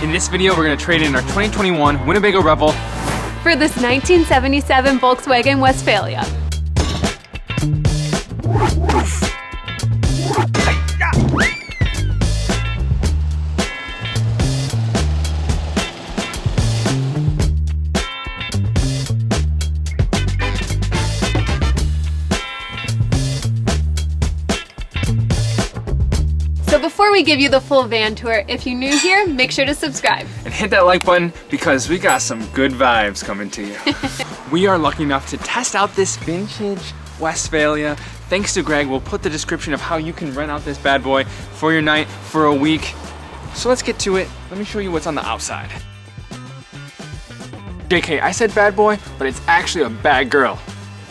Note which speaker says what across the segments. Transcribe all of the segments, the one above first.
Speaker 1: In this video, we're gonna trade in our 2021 Winnebago Revel
Speaker 2: for this 1977 Volkswagen Westfalia. So before we give you the full van tour, if you're new here, make sure to subscribe.
Speaker 1: and hit that like button because we got some good vibes coming to you. We are lucky enough to test out this vintage Westfalia. Thanks to Greg, we'll put the description of how you can rent out this bad boy for your night, for a week. So let's get to it. Let me show you what's on the outside. JK, I said bad boy, but it's actually a bad girl.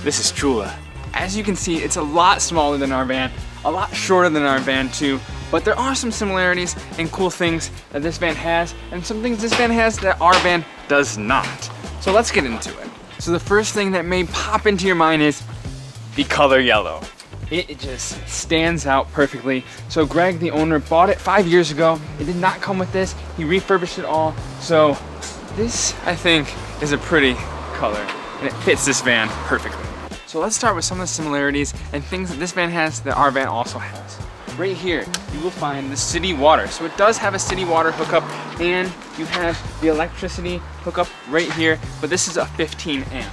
Speaker 1: This is Chula. As you can see, it's a lot smaller than our van, a lot shorter than our van too, but there are some similarities and cool things that this van has, and some things this van has that our van does not. So let's get into it. So the first thing that may pop into your mind is the color yellow. It just stands out perfectly. So Greg, the owner, bought it 5 years ago. It did not come with this. He refurbished it all. So this, I think, is a pretty color, and it fits this van perfectly. So let's start with some of the similarities and things that this van has that our van also has. Right here, you will find the city water. So it does have a city water hookup, and you have the electricity hookup right here, but this is a 15 amp.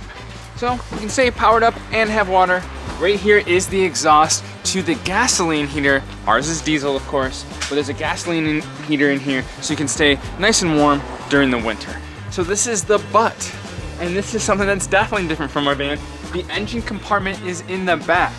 Speaker 1: So you can stay powered up and have water. Right here is the exhaust to the gasoline heater. Ours is diesel, of course, but there's a gasoline heater in here so you can stay nice and warm during the winter. So this is the butt, and this is something that's definitely different from our van. The engine compartment is in the back,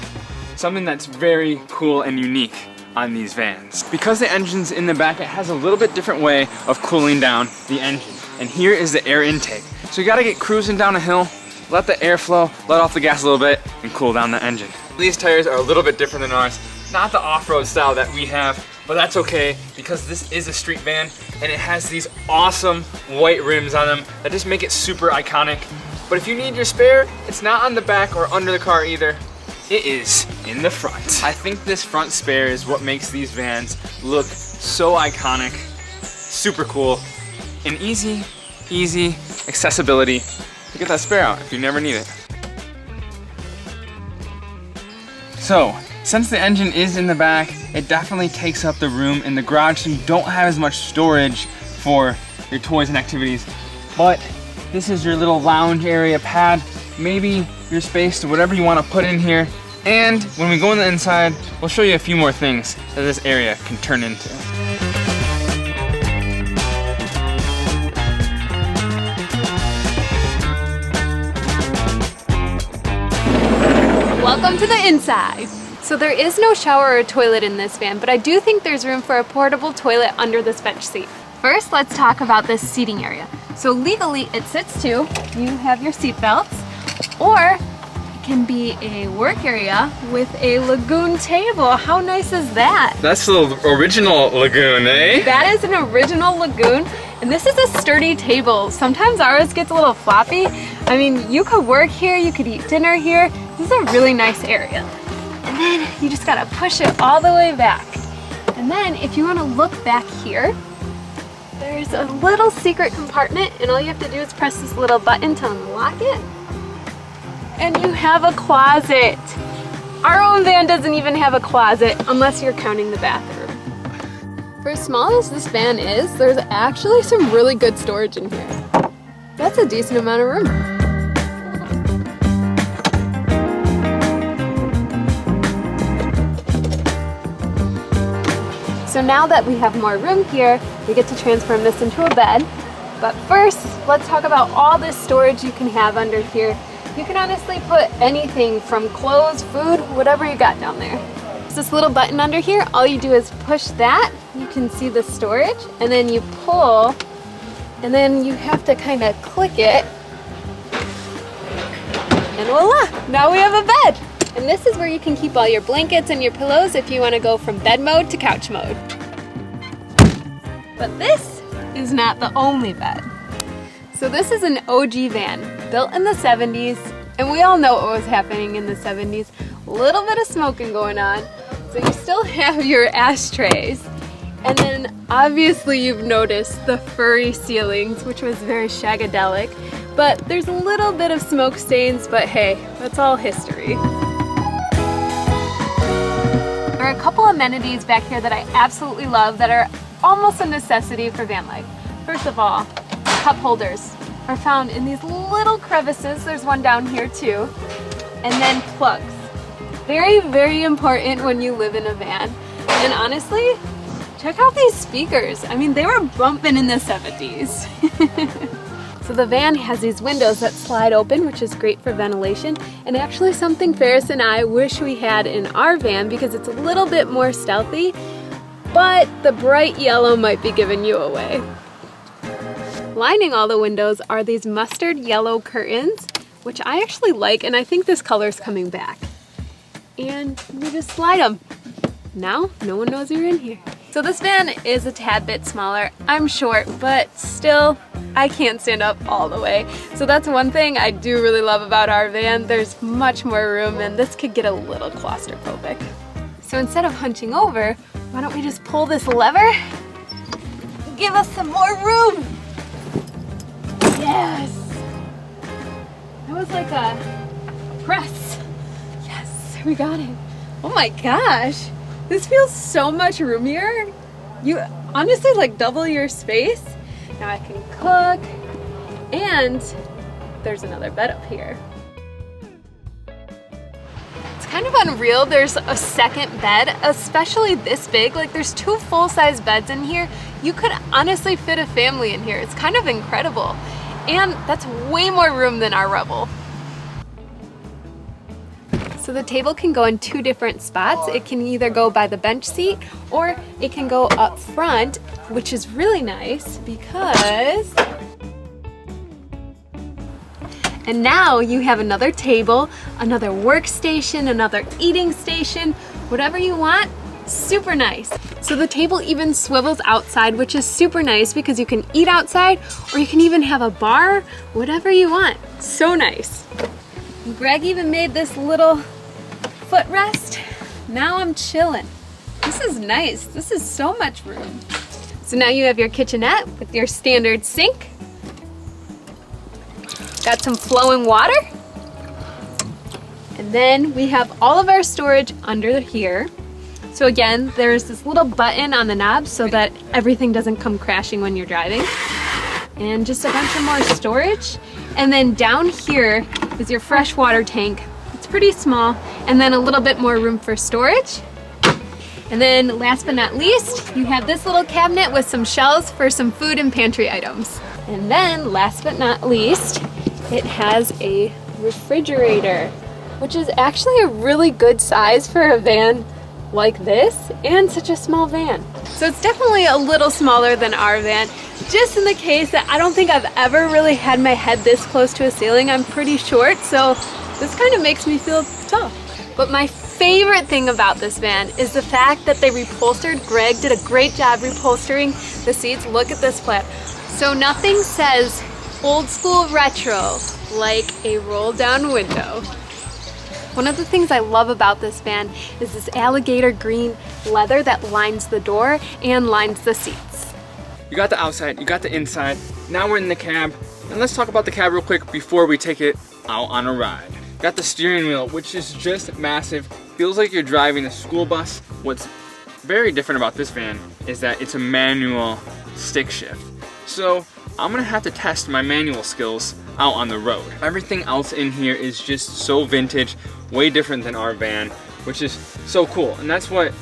Speaker 1: something that's very cool and unique on these vans. Because the engine's in the back, it has a little bit different way of cooling down the engine. And here is the air intake. So you gotta get cruising down a hill, let the air flow, let off the gas a little bit, and cool down the engine. These tires are a little bit different than ours. Not the off-road style that we have, but that's okay because this is a street van and it has these awesome white rims on them that just make it super iconic. But if you need your spare, it's not on the back or under the car either. It is in the front. I think this front spare is what makes these vans look so iconic, super cool, and easy accessibility to get that spare out if you never need it. So, since the engine is in the back, it definitely takes up the room in the garage, so you don't have as much storage for your toys and activities. But this is your little lounge area pad, maybe your space to whatever you want to put in here. And when we go on the inside, we'll show you a few more things that this area can turn into.
Speaker 2: Welcome to the inside. So there is no shower or toilet in this van, but I do think there's room for a portable toilet under this bench seat. First, let's talk about this seating area. So legally, it sits two. You have your seat belts, or it can be a work area with a lagoon table. How nice is that?
Speaker 1: That's the original lagoon, eh?
Speaker 2: That is an original lagoon, and this is a sturdy table. Sometimes ours gets a little floppy. I mean, you could work here, you could eat dinner here. This is a really nice area. And then you just gotta push it all the way back. And then if you wanna look back here, there's a little secret compartment, and all you have to do is press this little button to unlock it. And you have a closet. Our own van doesn't even have a closet unless you're counting the bathroom. For as small as this van is, there's actually some really good storage in here. That's a decent amount of room. So now that we have more room here, we get to transform this into a bed. But first, let's talk about all this storage you can have under here. You can honestly put anything from clothes, food, whatever you got down there. There's this little button under here. All you do is push that. You can see the storage, and then you pull, and then you have to kind of click it. And voila, now we have a bed. And this is where you can keep all your blankets and your pillows if you want to go from bed mode to couch mode. But this is not the only bed. So this is an OG van, built in the 70s, and we all know what was happening in the 70s. A little bit of smoking going on. So you still have your ashtrays, And then obviously you've noticed the furry ceilings, which was very shagadelic, but there's a little bit of smoke stains, but hey, that's all history. There are a couple amenities back here that I absolutely love that are almost a necessity for van life. First of all, cup holders are found in these little crevices. There's one down here too. And then plugs. Very, very important when you live in a van. And honestly, check out these speakers. I mean, they were bumping in the 70s. So the van has these windows that slide open, which is great for ventilation, and actually something Faris and I wish we had in our van because it's a little bit more stealthy, but the bright yellow might be giving you away. Lining all the windows are these mustard yellow curtains, which I actually like, and I think this color is coming back. And you just slide them. Now, no one knows you're in here. So this van is a tad bit smaller. I'm short, but still, I can't stand up all the way. So that's one thing I do really love about our van. There's much more room, and this could get a little claustrophobic. So instead of hunching over, why don't we just pull this lever? Give us some more room. Yes. That was like a press. Yes, we got it. Oh my gosh. This feels so much roomier. You honestly like double your space. Now I can cook, and there's another bed up here. It's kind of unreal there's a second bed, especially this big. Like there's 2 full-size beds in here. You could honestly fit a family in here. It's kind of incredible. And that's way more room than our Revel. So the table can go in 2 different spots. It can either go by the bench seat or it can go up front, which is really nice because... And now you have another table, another workstation, another eating station, whatever you want, super nice. So the table even swivels outside, which is super nice because you can eat outside or you can even have a bar, whatever you want. So nice. Greg even made this little footrest. Now I'm chilling. This is nice. This is so much room. So now you have your kitchenette with your standard sink. Got some flowing water. And then we have all of our storage under here. So again, there's this little button on the knob so that everything doesn't come crashing when you're driving. And just a bunch of more storage. And then down here is your freshwater tank. It's pretty small, and then a little bit more room for storage. And then last but not least, you have this little cabinet with some shelves for some food and pantry items. And then last but not least, it has a refrigerator, which is actually a really good size for a van like this and such a small van. So it's definitely a little smaller than our van, just in the case that I don't think I've ever really had my head this close to a ceiling. I'm pretty short, so this kind of makes me feel tall. But my favorite thing about this van is the fact that they reupholstered. Greg did a great job reupholstering the seats. Look at this flap. So nothing says old school retro like a roll down window. One of the things I love about this van is this alligator green leather that lines the door and lines the seats.
Speaker 1: You got the outside, you got the inside. Now we're in the cab. And let's talk about the cab real quick before we take it out on a ride. Got the steering wheel, which is just massive. Feels like you're driving a school bus. What's very different about this van is that it's a manual stick shift. So I'm gonna have to test my manual skills out on the road. Everything else in here is just so vintage, way different than our van, which is so cool. And that's what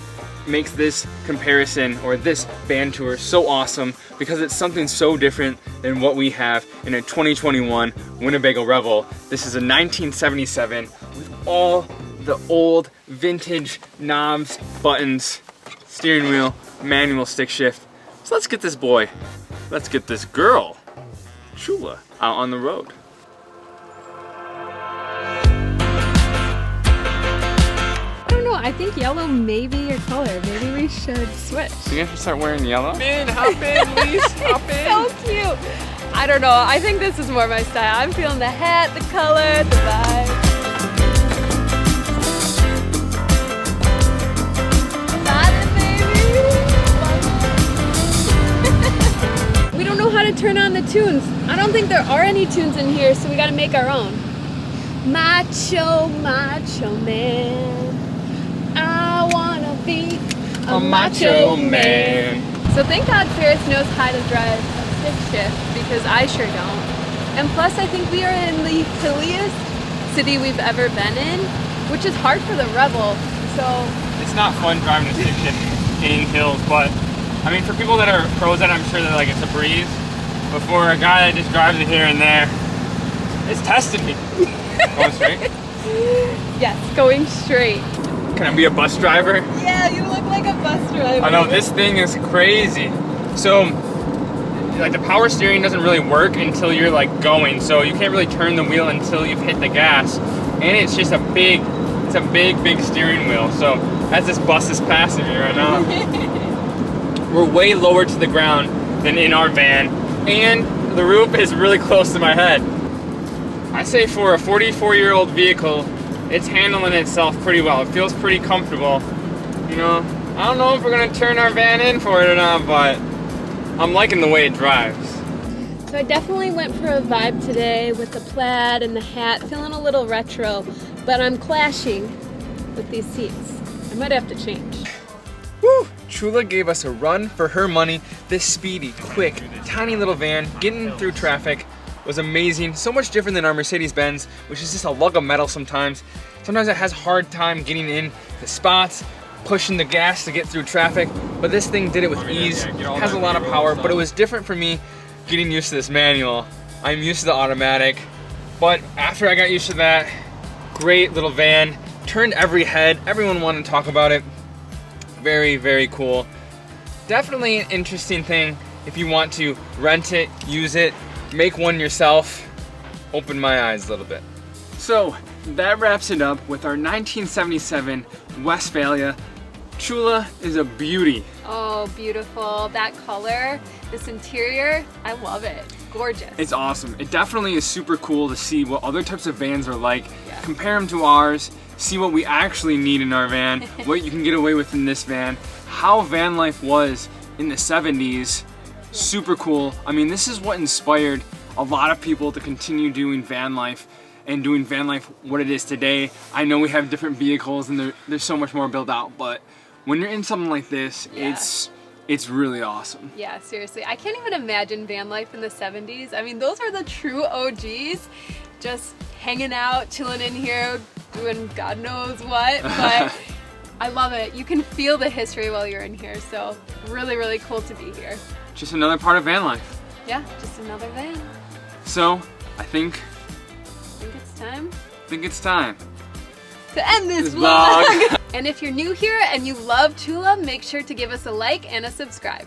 Speaker 1: makes this comparison or this van tour so awesome, because it's something so different than what we have in a 2021 Winnebago Revel. This is a 1977 with all the old vintage knobs, buttons, steering wheel, manual stick shift. So let's get this boy, let's get this girl, Chula, out on the road.
Speaker 2: I think yellow may be your color. Maybe we should switch.
Speaker 1: So you have to start wearing yellow? Man, hop in, please, hop in.
Speaker 2: So cute. I don't know. I think this is more my style. I'm feeling the hat, the color, the vibe. Got it, baby. don't know how to turn on the tunes. I don't think there are any tunes in here, so we gotta make our own. Macho, macho man, I wanna be a macho man. So thank God Faris knows how to drive a stick shift, because I sure don't. And plus I think we are in the hilliest city we've ever been in, which is hard for the Revel, so.
Speaker 1: It's not fun driving a stick shift in hills, but I mean, for people that are pros at it, I'm sure that like it's a breeze. But for a guy that just drives it here and there, it's tested me. Going straight?
Speaker 2: Yes, going straight.
Speaker 1: Can I be a bus driver?
Speaker 2: Yeah, you look like a bus driver.
Speaker 1: I know, this thing is crazy. So, like the power steering doesn't really work until you're like going. So you can't really turn the wheel until you've hit the gas. And it's just a big steering wheel. So as this bus is passing me right now, we're way lower to the ground than in our van. And the roof is really close to my head. I say for a 44-year-old vehicle, it's handling itself pretty well. It feels pretty comfortable. You know, I don't know if we're gonna turn our van in for it or not, but I'm liking the way it drives.
Speaker 2: So I definitely went for a vibe today with the plaid and the hat, feeling a little retro, but I'm clashing with these seats. I might have to change.
Speaker 1: Woo! Chula gave us a run for her money. This speedy, quick, tiny little van, getting through traffic, was amazing. So much different than our Mercedes-Benz, which is just a lug of metal sometimes. Sometimes it has a hard time getting in the spots, pushing the gas to get through traffic, but this thing did it with ease. It has a lot of power, but it was different for me getting used to this manual. I'm used to the automatic, but after I got used to that, great little van, turned every head. Everyone wanted to talk about it. Very, very cool. Definitely an interesting thing if you want to rent it, use it, make one yourself. Open my eyes a little bit. So that wraps it up with our 1977 Westfalia. Chula is a beauty.
Speaker 2: Oh, beautiful. That color, this interior, I love it. Gorgeous.
Speaker 1: It's awesome. It definitely is super cool to see what other types of vans are like, compare them to ours, see what we actually need in our van, what you can get away with in this van, how van life was in the 70s. Super cool. I mean, this is what inspired a lot of people to continue doing van life and doing van life what it is today. I know we have different vehicles and there's so much more built out, but when you're in something like this, it's really awesome.
Speaker 2: Yeah, seriously. I can't even imagine van life in the 70s. I mean, those are the true OGs, just hanging out, chilling in here, doing God knows what, but I love it. You can feel the history while you're in here, so really, really cool to be here.
Speaker 1: Just another part of van life.
Speaker 2: Yeah, just another van.
Speaker 1: So, I think
Speaker 2: it's time to end this
Speaker 1: vlog.
Speaker 2: And if you're new here and you love Chula, make sure to give us a like and a subscribe.